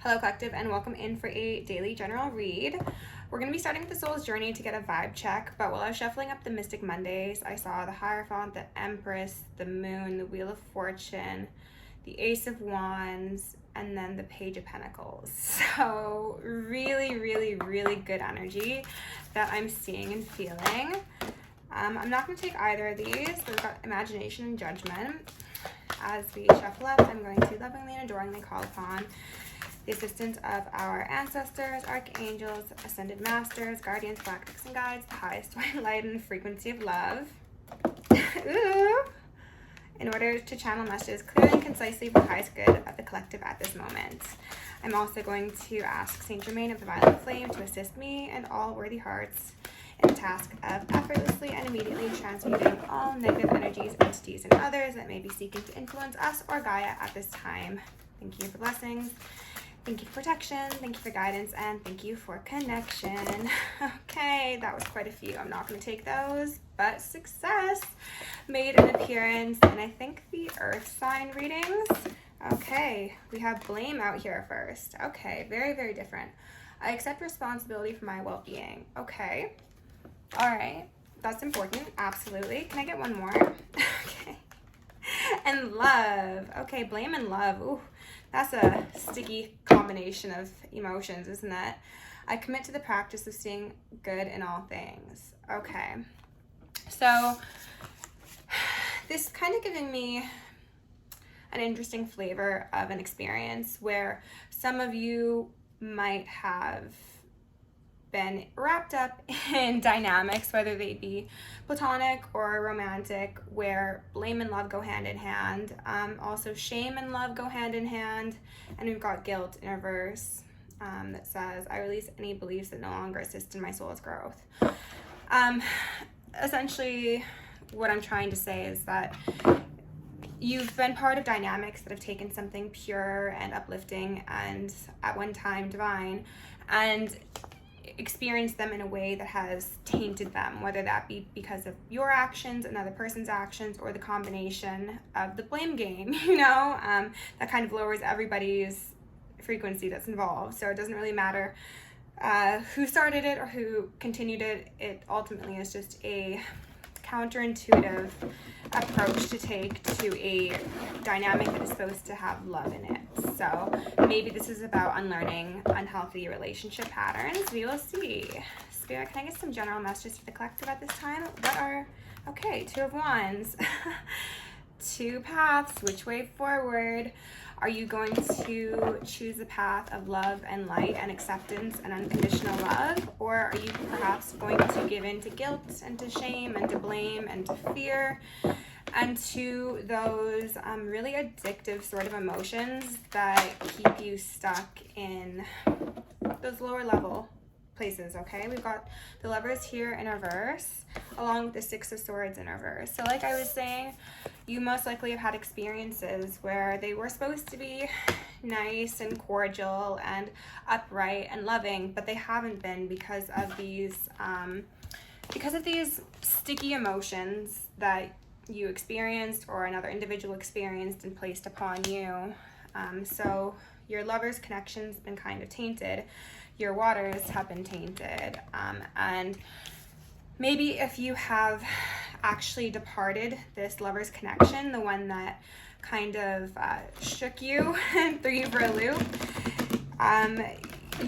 Hello Collective, and welcome in for a daily general read. We're going to be starting with the Soul's Journey to get a vibe check, but while I was shuffling up the Mystic Mondays, I saw the Hierophant, the Empress, the Moon, the Wheel of Fortune, the Ace of Wands, and then the Page of Pentacles. So really, really, really good energy that I'm seeing and feeling. I'm not going to take either of these. We've got Imagination and Judgment. As we shuffle up, I'm going to lovingly and adoringly call upon the assistance of our ancestors, archangels, ascended masters, guardians, galactics, and guides, the highest enlightened frequency of love. Ooh. In order to channel messages clearly and concisely for the highest good of the collective at this moment. I'm also going to ask Saint Germain of the Violet Flame to assist me and all worthy hearts in the task of effortlessly and immediately transmuting all negative energies, entities, and others that may be seeking to influence us or Gaia at this time. Thank you for blessings. Thank you for protection, thank you for guidance, and thank you for connection. Okay, that was quite a few. I'm not going to take those, but success made an appearance, and I think the Earth sign readings. Okay, we have blame out here first. Okay, very, very different. I accept responsibility for my well-being. Okay, all right, that's important, absolutely. Can I get one more? Okay, and love. Okay, blame and love. Ooh. That's a sticky combination of emotions, isn't it? I commit to the practice of seeing good in all things. Okay. So this is kind of giving me an interesting flavor of an experience where some of you might have been wrapped up in dynamics, whether they be platonic or romantic, where blame and love go hand in hand. Also shame and love go hand in hand. And we've got guilt in reverse that says, I release any beliefs that no longer assist in my soul's growth. Essentially, what I'm trying to say is that you've been part of dynamics that have taken something pure and uplifting and at one time divine and experience them in a way that has tainted them, whether that be because of your actions, another person's actions, or the combination of the blame game, that kind of lowers everybody's frequency that's involved. So it doesn't really matter who started it or who continued it. It ultimately is just a counterintuitive approach to take to a dynamic that is supposed to have love in it. So maybe this is about unlearning unhealthy relationship patterns. We will see. Spirit, can I get some general messages for the collective at this time? Okay, Two of Wands. Two paths, which way forward? Are you going to choose the path of love and light and acceptance and unconditional love? Or are you perhaps going to give in to guilt and to shame and to blame and to fear and to those really addictive sort of emotions that keep you stuck in those lower level places? Okay, we've got the Lovers here in reverse along with the Six of Swords in reverse. So like I was saying, you most likely have had experiences where they were supposed to be nice and cordial and upright and loving, but they haven't been because of these sticky emotions that you experienced or another individual experienced and placed upon you. So your lover's connection's been kind of tainted. Your waters have been tainted. And maybe if you have actually departed this lover's connection, the one that kind of shook you and threw you for a loop,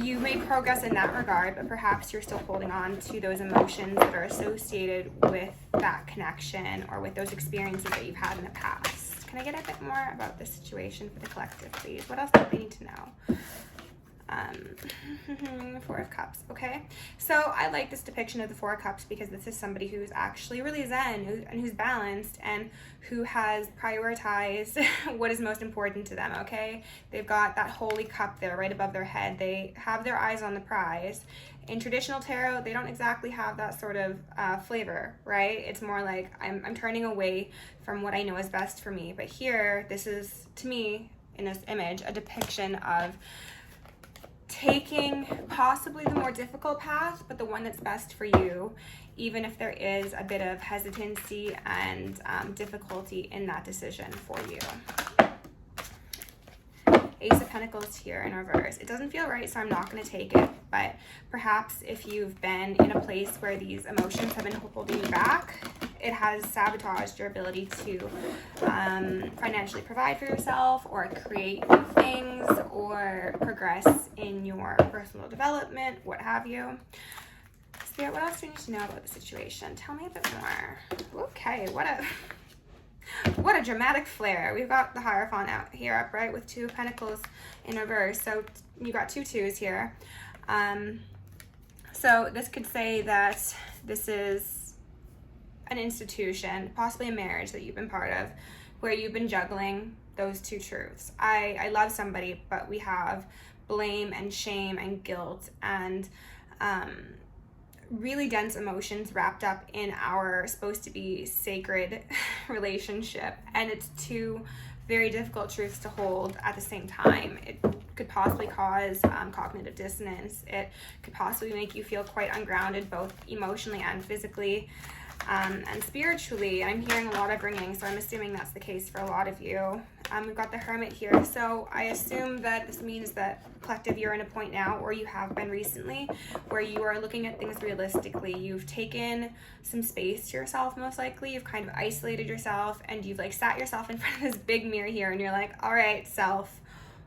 you made progress in that regard, but perhaps you're still holding on to those emotions that are associated with that connection or with those experiences that you've had in the past. Can I get a bit more about this situation for the collective, please? What else do they need to know? Four of Cups. Okay, so I like this depiction of the Four of Cups because this is somebody who's actually really zen and who's balanced and who has prioritized what is most important to them. Okay, they've got that holy cup there right above their head. They have their eyes on the prize. In traditional tarot, they don't exactly have that sort of flavor, right? It's more like I'm turning away from what I know is best for me. But here, this is, to me, in this image, a depiction of taking possibly the more difficult path, but the one that's best for you, even if there is a bit of hesitancy and difficulty in that decision for you. Ace of Pentacles here in reverse. It doesn't feel right, so I'm not going to take it. But perhaps if you've been in a place where these emotions have been holding you back, it has sabotaged your ability to financially provide for yourself, or create new things, or progress in your personal development, what have you. Spirit, what else do you need to know about the situation? Tell me a bit more. Okay, what a dramatic flare. We've got the Hierophant out here upright with 2 of Pentacles in reverse. So you got 2 twos here. So this could say that this is an institution, possibly a marriage that you've been part of, where you've been juggling those 2 truths. I love somebody, but we have blame and shame and guilt and really dense emotions wrapped up in our supposed to be sacred relationship, and it's 2 very difficult truths to hold at the same time. It could possibly cause cognitive dissonance. It could possibly make you feel quite ungrounded, both emotionally and physically, and spiritually. I'm hearing a lot of ringing, so I'm assuming that's the case for a lot of you. We've got the Hermit here, so I assume that this means that, collective, you're in a point now, or you have been recently, where you are looking at things realistically. You've taken some space to yourself, most likely. You've kind of isolated yourself, and you've like sat yourself in front of this big mirror here, and you're like, all right, self,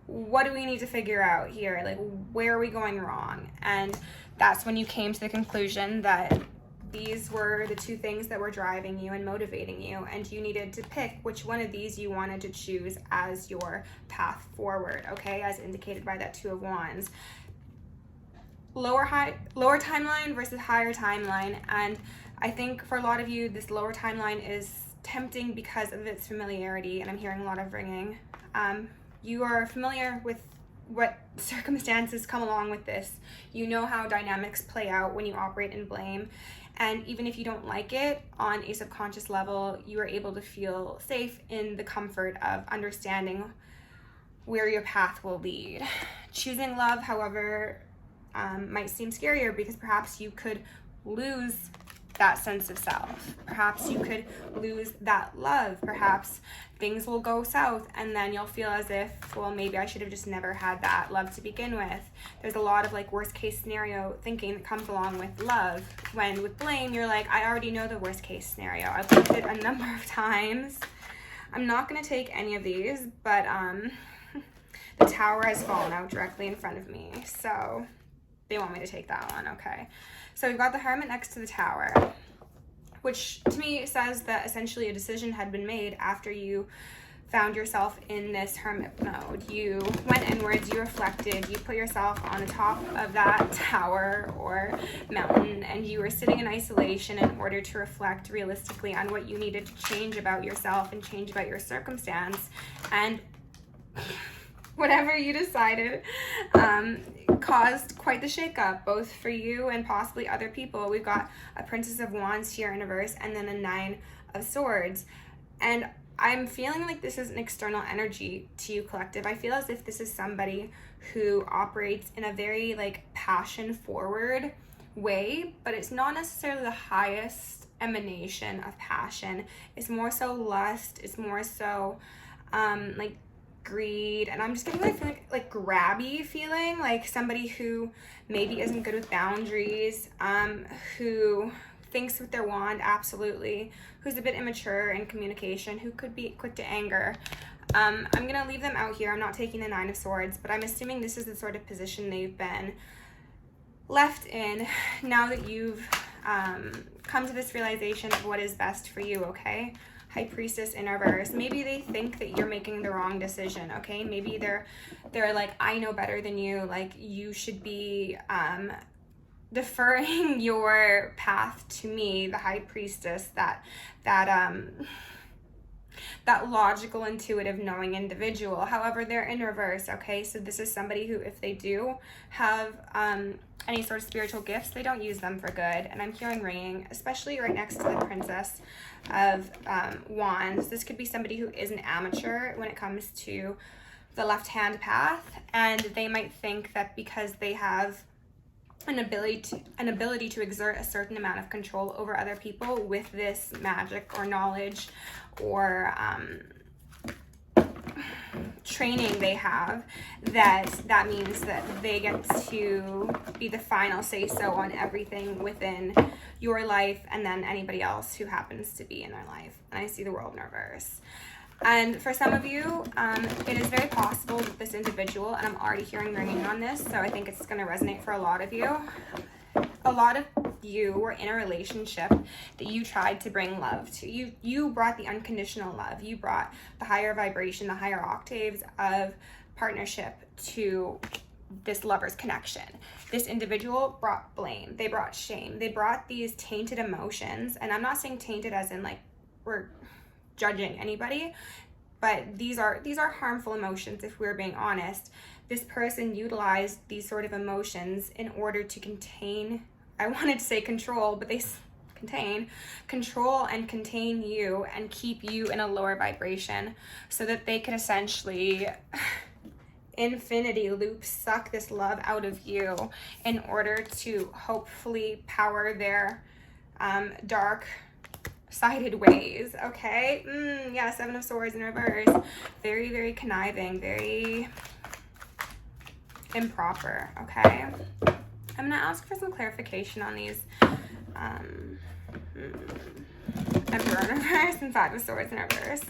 what do we need to figure out here? Like, where are we going wrong? And that's when you came to the conclusion that these were the 2 things that were driving you and motivating you, and you needed to pick which one of these you wanted to choose as your path forward, okay, as indicated by that 2 of Wands. Lower timeline versus higher timeline, and I think for a lot of you, this lower timeline is tempting because of its familiarity, and I'm hearing a lot of ringing. You are familiar with what circumstances come along with this. You know how dynamics play out when you operate in blame. And even if you don't like it, on a subconscious level, you are able to feel safe in the comfort of understanding where your path will lead. Choosing love, however, might seem scarier, because perhaps you could lose that sense of self. Perhaps you could lose that love. Perhaps things will go south, and then you'll feel as if, well, maybe I should have just never had that love to begin with. There's a lot of like worst case scenario thinking that comes along with love, when with blame, you're like, I already know the worst case scenario. I've looked at it a number of times. I'm not going to take any of these, but the Tower has fallen out directly in front of me, so they want me to take that one. Okay, so we've got the Hermit next to the Tower, which to me says that essentially a decision had been made after you found yourself in this hermit mode. You went inwards, you reflected, you put yourself on the top of that tower or mountain, and you were sitting in isolation in order to reflect realistically on what you needed to change about yourself and change about your circumstance. And whatever you decided caused quite the shakeup, both for you and possibly other people. We've got a Princess of Wands here in reverse, and then a 9 of Swords. And I'm feeling like this is an external energy to you, collective. I feel as if this is somebody who operates in a very like passion forward way, but it's not necessarily the highest emanation of passion. It's more so lust. It's more so like greed, and I'm just getting like grabby feeling, like somebody who maybe isn't good with boundaries, who thinks with their wand, absolutely, who's a bit immature in communication, who could be quick to anger. I'm gonna leave them out here. I'm not taking the 9 of Swords, but I'm assuming this is the sort of position they've been left in now that you've come to this realization of what is best for you, okay? High Priestess in reverse. Maybe they think that you're making the wrong decision, okay? Maybe they're like, I know better than you, like you should be deferring your path to me, the High Priestess, that logical, intuitive, knowing individual. However, they're in reverse, okay? So this is somebody who, if they do have any sort of spiritual gifts, they don't use them for good. And I'm hearing ringing, especially right next to the Princess of Wands. This could be somebody who is an amateur when it comes to the left-hand path, and they might think that because they have an ability to exert a certain amount of control over other people with this magic or knowledge or training they have, that means that they get to be the final say-so on everything within your life and then anybody else who happens to be in their life. And I see the World in reverse. And for some of you, it is very possible that this individual, and I'm already hearing ringing on this, so I think it's going to resonate for a lot of you. A lot of you were in a relationship that you tried to bring love to. You brought the unconditional love. You brought the higher vibration, the higher octaves of partnership to this lover's connection. This individual brought blame. They brought shame. They brought these tainted emotions. And I'm not saying tainted as in like we're judging anybody, but these are harmful emotions if we're being honest. This person utilized these sort of emotions in order to contain, I wanted to say control, but they control and contain you and keep you in a lower vibration so that they could essentially infinity loop suck this love out of you in order to hopefully power their dark sided ways. Okay, yeah, Seven of Swords in reverse. Very, very conniving, very improper. Okay, I'm gonna ask for some clarification on these Emperor in reverse and Five of Swords in reverse.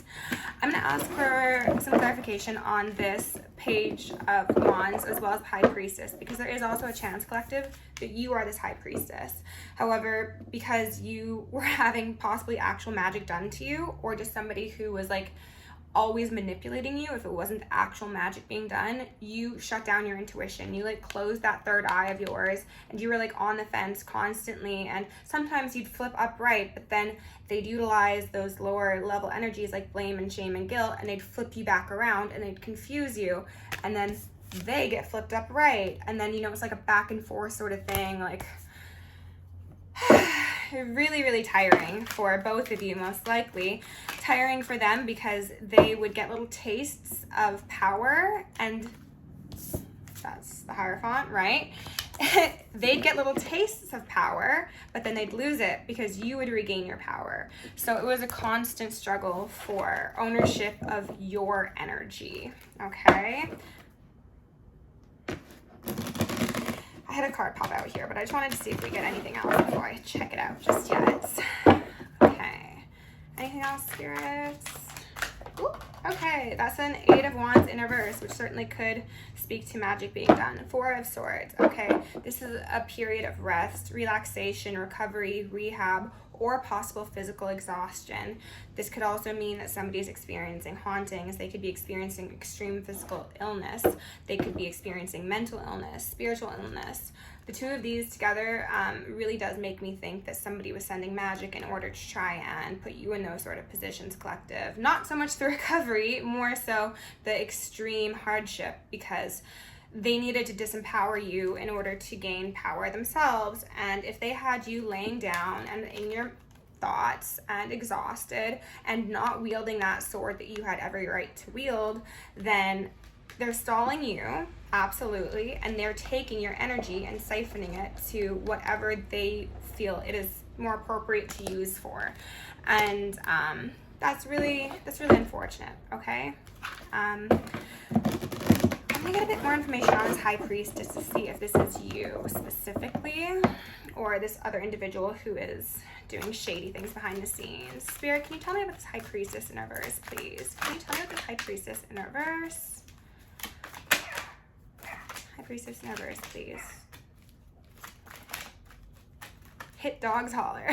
I'm gonna ask for some clarification on this Page of Wands as well as High Priestess, because there is also a chance collective that you are this High Priestess. However, because you were having possibly actual magic done to you, or just somebody who was like always manipulating you, if it wasn't actual magic being done, you shut down your intuition. You like closed that third eye of yours and you were like on the fence constantly, and sometimes you'd flip upright, but then they'd utilize those lower level energies like blame and shame and guilt, and they'd flip you back around and they'd confuse you, and then they get flipped upright, and then, you know, it's like a back and forth sort of thing. Like really, really tiring for both of you, most likely. Tiring for them because they would get little tastes of power, and that's the Hierophant, right? They'd get little tastes of power, but then they'd lose it because you would regain your power. So it was a constant struggle for ownership of your energy, okay? I had a card pop out here, but I just wanted to see if we get anything else before I check it out just yet. Okay. Anything else, spirits? Ooh, okay, that's an Eight of Wands in reverse, which certainly could speak to magic being done. Four of Swords. Okay, this is a period of rest, relaxation, recovery, rehab, or possible physical exhaustion. This could also mean that somebody's experiencing hauntings. They could be experiencing extreme physical illness. They could be experiencing mental illness, spiritual illness. The two of these together really does make me think that somebody was sending magic in order to try and put you in those sort of positions, collective. Not so much the recovery, more so the extreme hardship, because they needed to disempower you in order to gain power themselves. And if they had you laying down and in your thoughts and exhausted and not wielding that sword that you had every right to wield, then they're stalling you, absolutely, and they're taking your energy and siphoning it to whatever they feel it is more appropriate to use for. And that's really unfortunate, okay? I'm gonna get a bit more information on this High Priestess to see if this is you specifically or this other individual who is doing shady things behind the scenes. Spirit, can you tell me about this High Priestess in reverse, please? Can you tell me about this High Priestess in reverse? High Priestess in reverse, please. Hit dogs holler.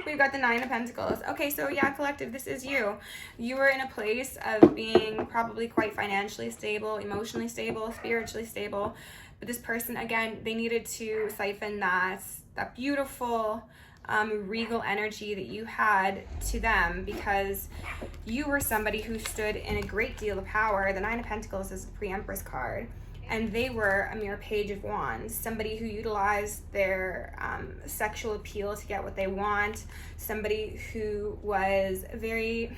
We've got the Nine of Pentacles. Okay, so yeah, collective, this is you. You were in a place of being probably quite financially stable, emotionally stable, spiritually stable. But this person, again, they needed to siphon that beautiful, regal energy that you had to them, because you were somebody who stood in a great deal of power. The Nine of Pentacles is a pre-Empress card. And they were a mere Page of Wands, somebody who utilized their sexual appeal to get what they want, somebody who was very,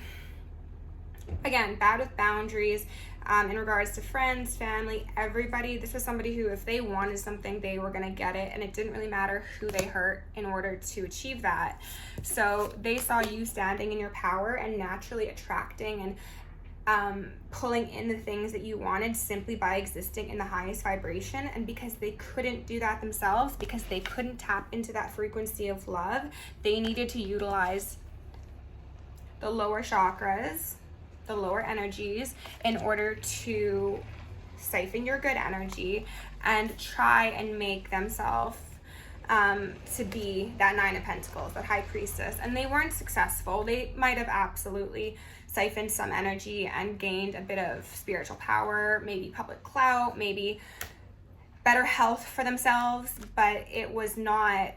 again, bad with boundaries in regards to friends, family, everybody. This was somebody who, if they wanted something, they were going to get it, and it didn't really matter who they hurt in order to achieve that. So they saw you standing in your power and naturally attracting and pulling in the things that you wanted simply by existing in the highest vibration. And because they couldn't do that themselves, because they couldn't tap into that frequency of love, they needed to utilize the lower chakras, the lower energies, in order to siphon your good energy and try and make themselves to be that Nine of Pentacles, that High Priestess. And they weren't successful. They might have absolutely siphoned some energy and gained a bit of spiritual power, maybe public clout, maybe better health for themselves, but it was not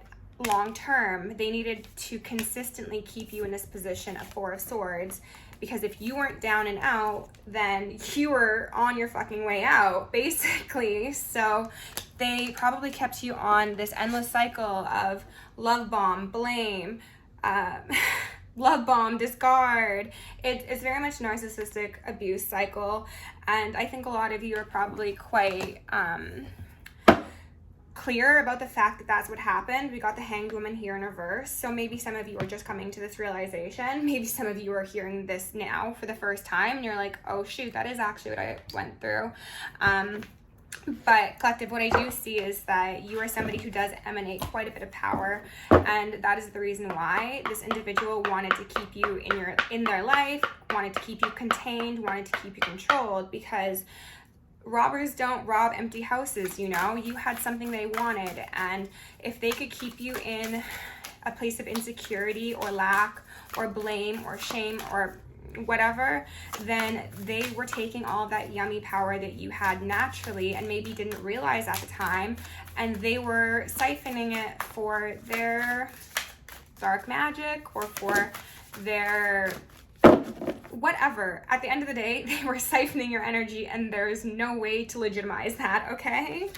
long term. They needed to consistently keep you in this position of Four of Swords, because if you weren't down and out, then you were on your fucking way out, basically. So they probably kept you on this endless cycle of love bomb, blame, love bomb, discard. It's very much narcissistic abuse cycle. And I think a lot of you are probably quite clear about the fact that that's what happened. We got the Hanged Woman here in reverse. So maybe some of you are just coming to this realization. Maybe some of you are hearing this now for the first time and you're like, oh shoot, that is actually what I went through. But collective, what I do see is that you are somebody who does emanate quite a bit of power, and that is the reason why this individual wanted to keep you in their life, wanted to keep you contained, wanted to keep you controlled, because robbers don't rob empty houses, you know? You had something they wanted, and if they could keep you in a place of insecurity or lack or blame or shame or whatever, then they were taking all of that yummy power that you had naturally and maybe didn't realize at the time, and they were siphoning it for their dark magic or for their whatever. At the end of the day, they were siphoning your energy, and there's no way to legitimize that, okay?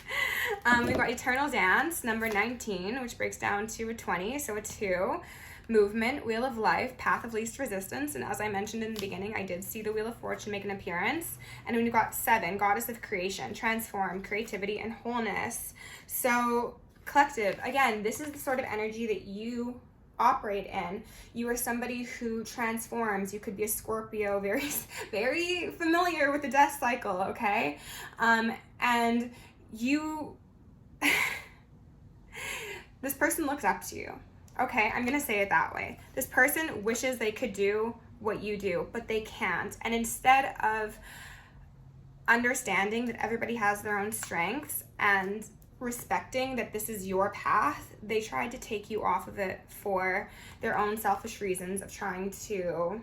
We've got Eternal Dance, number 19, which breaks down to a 20, so a 2. Movement, Wheel of Life, Path of Least Resistance, and as I mentioned in the beginning, I did see the Wheel of Fortune make an appearance. And when you got 7, Goddess of Creation, Transform, Creativity, and Wholeness. So, collective, again, this is the sort of energy that you operate in. You are somebody who transforms. You could be a Scorpio, very, very familiar with the death cycle, okay? And you, this person looks up to you. Okay, I'm gonna say it that way. This person wishes they could do what you do, but they can't. And instead of understanding that everybody has their own strengths and respecting that this is your path, they tried to take you off of it for their own selfish reasons of trying to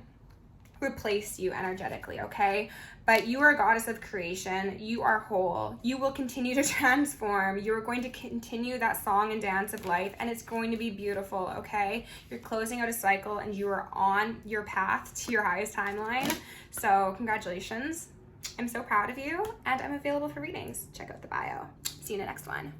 replace you energetically, okay? But you are a goddess of creation. You are whole. You will continue to transform. You are going to continue that song and dance of life, and it's going to be beautiful, okay? You're closing out a cycle, and you are on your path to your highest timeline. So congratulations. I'm so proud of you, and I'm available for readings. Check out the bio. See you in the next one.